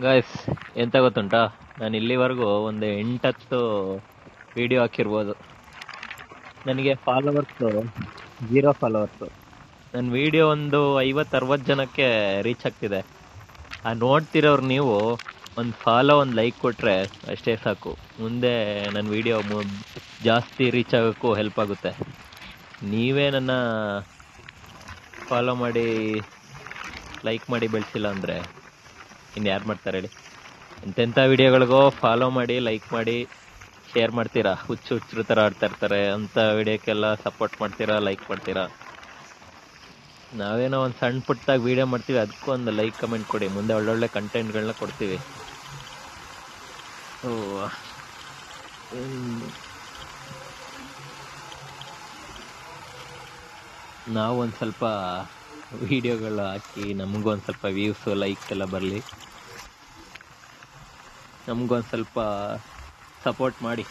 Guys, ಎಂತ ಗೊತ್ತುಂಟಾ, ನಾನು ಇಲ್ಲಿವರೆಗೂ ಒಂದು 8-10 ವಿಡಿಯೋ ಹಾಕಿರ್ಬೋದು. ನನಗೆ ಫಾಲೋವರ್ಸ್ 0 ಫಾಲೋವರ್ಸ್. ನನ್ನ ವಿಡಿಯೋ ಒಂದು 50-60 ಜನಕ್ಕೆ ರೀಚ್ ಆಗ್ತಿದೆ. ಆ ನೋಡ್ತಿರೋರು ನೀವು ಒಂದು ಫಾಲೋ, ಒಂದು ಲೈಕ್ ಕೊಟ್ರೆ ಅಷ್ಟೇ ಸಾಕು. ಮುಂದೆ ನನ್ನ ವಿಡಿಯೋ ಜಾಸ್ತಿ ರೀಚ್ ಆಗೋಕ್ಕೂ ಹೆಲ್ಪ್ ಆಗುತ್ತೆ. ನೀವೇ ನನ್ನ ಫಾಲೋ ಮಾಡಿ ಲೈಕ್ ಮಾಡಿ ಬೆಳೆಸಿಲ್ಲ ಅಂದರೆ ಇನ್ನು ಯಾರು ಮಾಡ್ತಾರೆ ಹೇಳಿ? ಎಂತೆಂಥ ವಿಡಿಯೋಗಳಿಗೋ ಫಾಲೋ ಮಾಡಿ, ಲೈಕ್ ಮಾಡಿ, ಶೇರ್ ಮಾಡ್ತೀರಾ. ಹುಚ್ಚರ ಥರ ಆಡ್ತಾ ಇರ್ತಾರೆ ಅಂಥ ವಿಡಿಯೋಕ್ಕೆಲ್ಲ ಸಪೋರ್ಟ್ ಮಾಡ್ತೀರಾ, ಲೈಕ್ ಮಾಡ್ತೀರಾ. ನಾವೇನೋ ಒಂದು ಸಣ್ಣ ಪುಟ್ಟದಾಗಿ ವಿಡಿಯೋ ಮಾಡ್ತೀವಿ, ಅದಕ್ಕೂ ಒಂದು ಲೈಕ್ ಕಮೆಂಟ್ ಕೊಡಿ. ಮುಂದೆ ಒಳ್ಳೊಳ್ಳೆ ಕಂಟೆಂಟ್ಗಳನ್ನ ಕೊಡ್ತೀವಿ. ನಾವು ಒಂದು ಸ್ವಲ್ಪ ವಿಡಿಯೋಗಳು ಹಾಕಿ ನಮಗೂ ಒಂದು ಸ್ವಲ್ಪ ವ್ಯೂಸು, ಲೈಕ್ಸ್ ಎಲ್ಲ ಬರಲಿ. ನಮಗೊಂದು ಸ್ವಲ್ಪ ಸಪೋರ್ಟ್ ಮಾಡಿ.